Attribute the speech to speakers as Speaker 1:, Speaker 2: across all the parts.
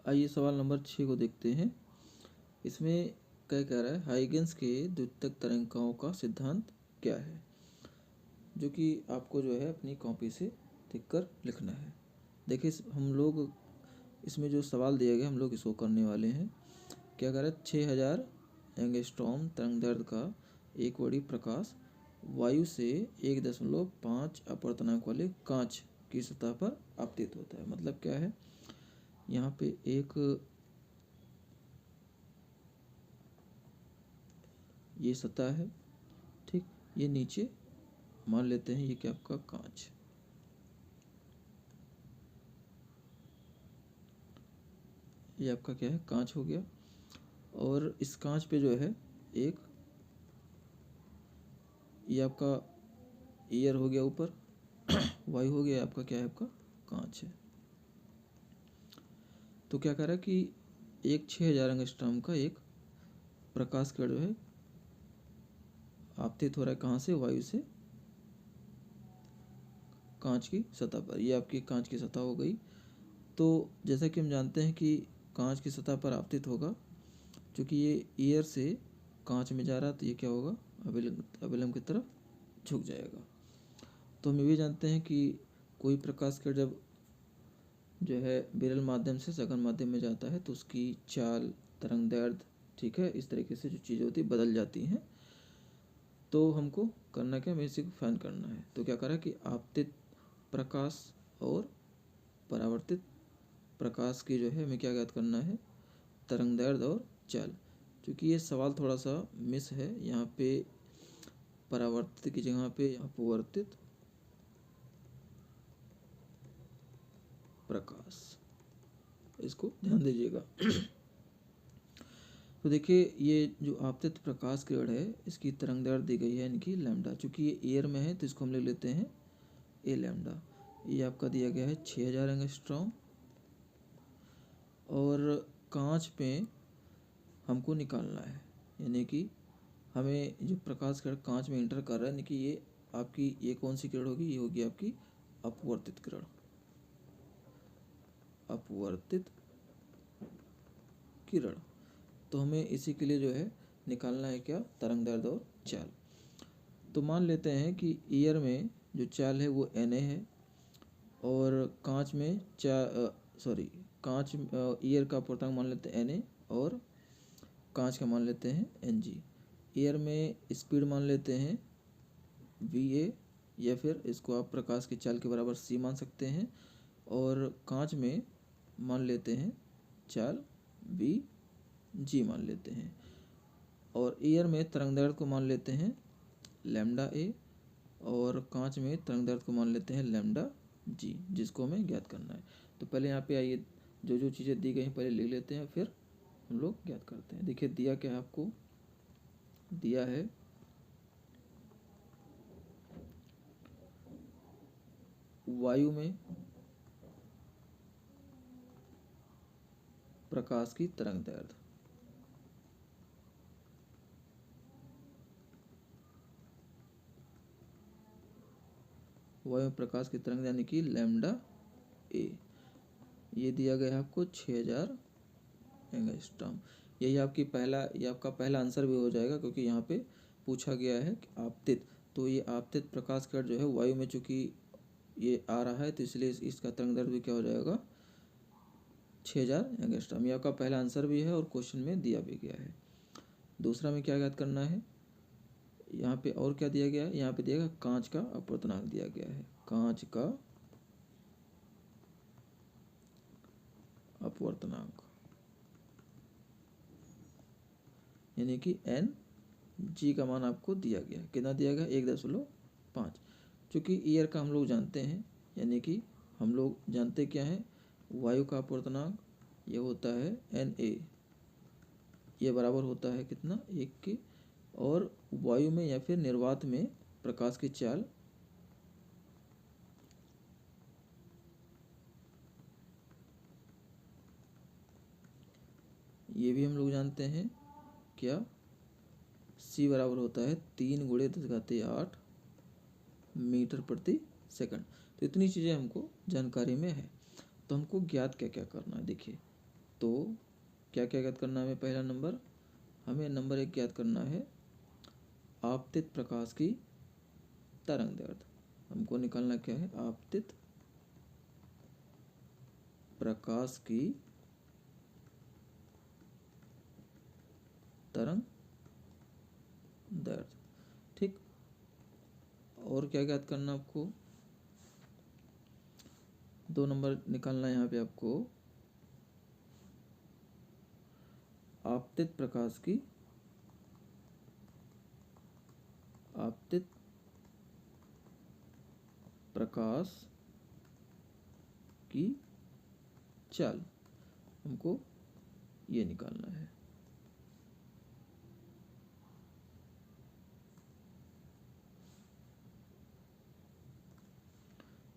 Speaker 1: आइए सवाल नंबर 6 को देखते हैं। इसमें क्या कह रहा है, हाइगेंस के द्वितीयक तरंगिकाओं का सिद्धांत क्या है, जो कि आपको जो है अपनी कॉपी से लिख कर लिखना है। देखिए हम लोग इसमें जो सवाल दिया गया हम लोग इसको करने वाले हैं। क्या कह रहा है, 6000 एंगस्ट्रॉम तरंगदैर्ध्य का एक बड़ी प्रकाश वायु से 1.5 अपवर्तनांक वाले कांच की सतह पर आपतित होता है। मतलब क्या है, यहाँ पे एक ये सतह है, ठीक, ये नीचे मान लेते हैं ये क्या आपका कांच, ये आपका क्या है कांच हो गया। और इस कांच पे जो है एक ये आपका एयर हो गया ऊपर वायु हो गया, आपका क्या है आपका कांच है। तो क्या कह रहा है कि एक 6000 एंगस्ट्रॉम का एक प्रकाश किरण जो है आपतित हो रहा है कहाँ से, वायु से कांच की सतह पर। ये आपकी कांच की सतह हो गई। तो जैसा कि हम जानते हैं कि कांच की सतह पर आपतित होगा, क्योंकि ये एयर से कांच में जा रहा है तो ये क्या होगा, अभिलंब की तरफ झुक जाएगा। तो हम ये भी जानते हैं कि कोई प्रकाश किरण जब जो है विरल माध्यम से सघन माध्यम में जाता है तो उसकी चाल, तरंगदैर्ध्य, ठीक है, इस तरीके से जो चीज़ें होती बदल जाती हैं। तो हमको करना क्या, हमें इसी को फाइंड करना है। तो क्या करा कि आपतित प्रकाश और परावर्तित प्रकाश की जो है हमें क्या ज्ञात करना है, तरंगदैर्ध्य और चाल। क्योंकि ये सवाल थोड़ा सा मिस है, यहाँ पे परावर्तित की जगह पे अपवर्तित प्रकाश, इसको ध्यान दीजिएगा। तो देखिए ये जो आपतित प्रकाश किरण है इसकी तरंगदैर्ध्य दी गई है इनकी लैम्डा। चूँकि ये एयर में है तो इसको हम ले लेते हैं ए लैम्डा। ये आपका दिया गया है 6000 एंगस्ट्रॉम। और कांच पे हमको निकालना है, यानी कि हमें जो प्रकाश किरण कांच में इंटर कर रहा है, यानी कि ये आपकी ये कौन सी किरण होगी, ये होगी आपकी अपवर्तित किरण, अपवर्तित किरण। तो हमें इसी के लिए जो है निकालना है क्या, तरंगदैर्ध्य और चाल। तो मान लेते हैं कि एयर में जो चाल है वो Na है, और कांच में कांच एयर का अपवर्तनांक मान लेते हैं Na, और कांच का मान लेते हैं Ng। एयर में स्पीड मान लेते हैं Va, या फिर इसको आप प्रकाश की चाल के बराबर c मान सकते हैं। और कांच में मान लेते हैं चाल Vg मान लेते हैं। और एयर में तरंगदैर्ध्य को मान लेते हैं लैम्डा a, और कांच में तरंगदैर्ध्य को मान लेते हैं लैम्डा g, जिसको हमें ज्ञात करना है। तो पहले यहाँ पे आइए जो जो चीज़ें दी गई हैं पहले लिख लेते हैं, फिर हम लोग ज्ञात करते हैं। देखिए दिया क्या है आपको, दिया है वायु में प्रकाश की तरंगदैर्ध्य, वायु में प्रकाश की तरंगदैर्ध्य यानी कि लैम्डा ए, ये दिया गया है आपको 6000 एंगस्ट्रॉम। यही आपकी ये आपका पहला आंसर भी हो जाएगा, क्योंकि यहाँ पे पूछा गया है कि आपतित, तो ये आपतित प्रकाश किरण जो है वायु में चूँकि ये आ रहा है तो इसलिए इसका तरंगदैर्ध्य भी क्या हो जाएगा 6000 एंगस्ट्रॉम। ये आपका पहला आंसर भी है और क्वेश्चन में दिया भी गया है। दूसरा में क्या ज्ञात करना है, यहाँ पे और क्या दिया गया है, यहाँ पे दिया गया कांच का अपवर्तनांक दिया गया है, कांच का अपवर्तनांक यानी कि Ng का मान आपको दिया गया, कितना दिया गया 1.5। चूँकि ईयर का हम लोग जानते हैं, यानी कि हम लोग जानते क्या है, वायु का अपवर्तनांक ये होता है Na, ये बराबर होता है कितना 1 के। और वायु में या फिर निर्वात में प्रकाश की चाल ये भी हम लोग जानते हैं क्या, c बराबर होता है 3 × 10⁸ मीटर प्रति सेकंड। तो इतनी चीज़ें हमको जानकारी में है। तो हमको ज्ञात क्या क्या करना है देखिए। तो क्या क्या ज्ञात करना है हमें? पहला नंबर, हमें नंबर 1 ज्ञात करना है आपतित प्रकाश की तरंग दैर्ध्य। हमको निकालना क्या है? आपतित प्रकाश की तरंग दैर्ध्य। ठीक, और क्या ज्ञात करना आपको? 2 नंबर निकालना है यहाँ पे आपको आपतित प्रकाश की चाल, हमको ये निकालना है।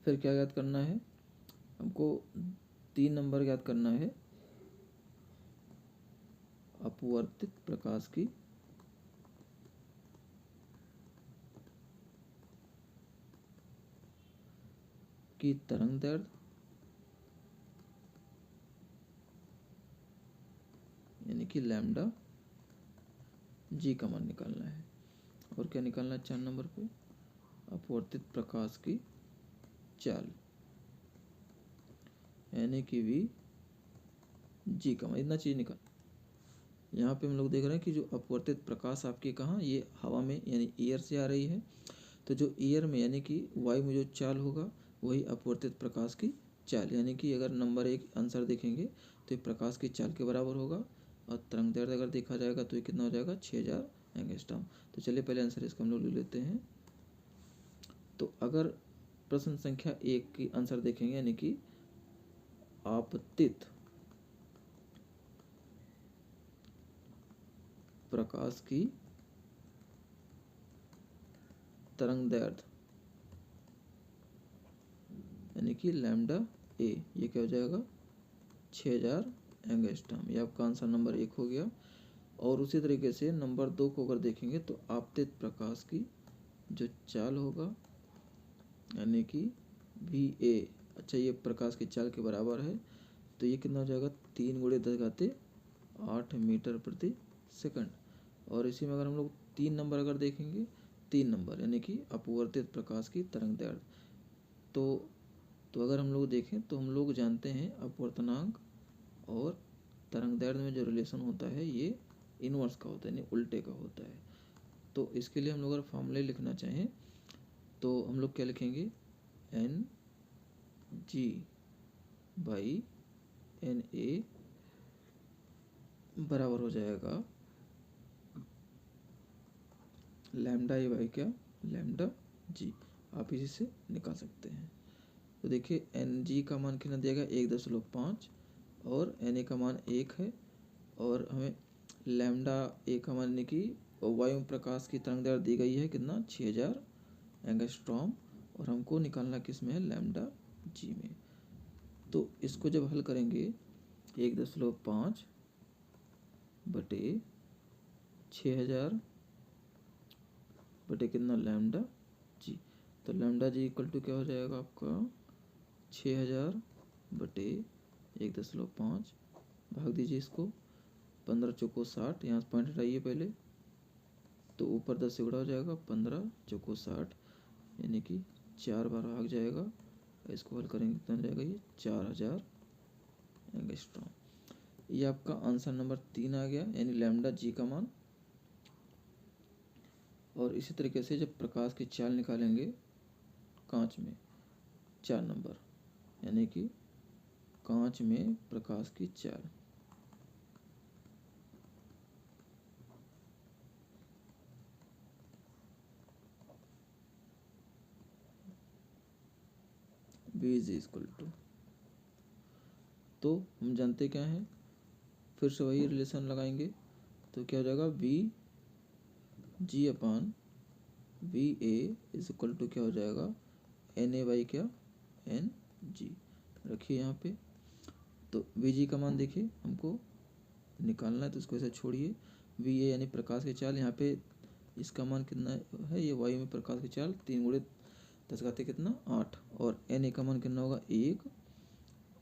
Speaker 1: फिर क्या ज्ञात करना है हमको? 3 नंबर ज्ञात करना है अपवर्तित प्रकाश की तरंग दैर्ध्य, यानी कि लैम्डा जी का मान निकालना है। और क्या निकालना है 4 नंबर पे? अपवर्तित प्रकाश की चाल, यानी कि वी जी का मान। इतना चीज निकाल। यहाँ पे हम लोग देख रहे हैं कि जो अपवर्तित प्रकाश आपकी कहाँ, ये हवा में यानी एयर से आ रही है। तो जो एयर में यानी कि वायु में जो चाल होगा वही अपवर्तित प्रकाश की चाल, यानी कि अगर नंबर 1 आंसर देखेंगे तो ये प्रकाश की चाल के बराबर होगा। और तरंग दैर्ध्य अगर देखा जाएगा तो ये कितना हो जाएगा? 6000 एंगस्ट्रॉम। तो चलिए पहले आंसर इसका हम लोग ले लेते हैं। तो अगर प्रश्न संख्या 1 की आंसर देखेंगे, यानी कि आपतित प्रकाश की तरंग दैर्ध्य, यानी कि लैम्डा ए, ये क्या हो जाएगा? 6000 एंगस्ट्रॉम। ये आपका आंसर नंबर 1 हो गया। और उसी तरीके से नंबर 2 को अगर देखेंगे तो आपतित प्रकाश की जो चाल होगा, यानी कि वी ए, अच्छा ये प्रकाश की चाल के बराबर है। तो ये कितना हो जाएगा? 3 × 10⁸ मीटर प्रति सेकंड। और इसी में अगर हम लोग 3 नंबर अगर देखेंगे, 3 नंबर यानी कि अपवर्तित प्रकाश की तरंग दैर्ध्य। तो अगर हम लोग देखें तो हम लोग जानते हैं अपवर्तनांक और तरंग दैर्ध्य में जो रिलेशन होता है ये इनवर्स का होता है, यानी उल्टे का होता है। तो इसके लिए हम लोग अगर फॉर्मूले लिखना चाहें तो हम लोग क्या लिखेंगे? N g by n a बराबर हो जाएगा लैम्डा ए बाई क्या? Lambda g. आप इसी से निकाल सकते हैं। तो देखिए एन जी का मान कितना दिया गया? 1.5 और एन ए का मान 1 है। और हमें लैम्डा ए का मान, यानी कि वायु प्रकाश की तरंग दैर्ध्य दी गई है कितना? 6000 एंगस्ट्रॉम। और हमको निकालना किस में है? लैम्डा जी में। तो इसको जब हल करेंगे 1.5 बटे 6000 बटे कितना? लैम्डा जी। तो लैम्डा जी इक्वल टू क्या हो जाएगा आपका? 6000 बटे 1.5, भाग दीजिए इसको, 15 चौको 60, यहाँ से पॉइंट हटाइए पहले, तो ऊपर 10 से गुणा हो जाएगा, 15 चौको 60, यानी कि 4 बार भाग जाएगा। इसको हल करेंगे कितना जाएगा? ये 4000 एंगस्ट्रॉम। ये आपका आंसर नंबर 3 आ गया, यानी लैम्डा जी का मान। और इसी तरीके से जब प्रकाश की चाल निकालेंगे कांच में, 4 नंबर, यानी कि कांच में प्रकाश की चाल, V इज इक्वल टू, तो हम जानते क्या हैं? फिर से वही रिलेशन लगाएंगे तो क्या हो जाएगा? V g upon v a is equal to क्या हो जाएगा? एन ए बाई क्या? N g. रखिए यहाँ पे। तो वी जी का मान देखिए हमको निकालना है, तो इसको ऐसे छोड़िए। वी ए यानी प्रकाश की चाल, यहाँ पे इसका मान कितना है? ये वायु में प्रकाश की चाल 3 × 10 कितना? 8। और एन ए का मान कितना होगा? 1।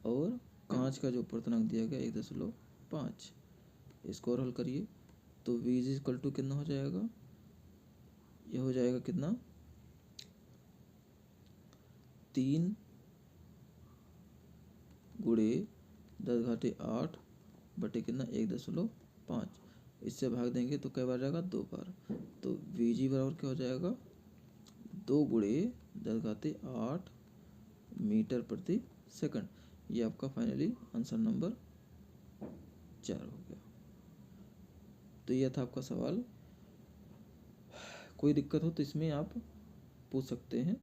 Speaker 1: और कांच का जो अपर्तनांक दिया गया 1.5, इसको और हल करिए तो v इज इक्वल टू कितना हो जाएगा, ये हो जाएगा कितना 3 गुणे 10⁸ बटे कितना 1.5, इससे भाग देंगे तो कई बार जाएगा 2 बार, तो Vg बराबर क्या हो जाएगा 2 गुणे 10⁸ मीटर प्रति सेकंड। ये आपका फाइनली आंसर नंबर 4 हो गया। तो यह था आपका सवाल। कोई दिक्कत हो तो इसमें आप पूछ सकते हैं।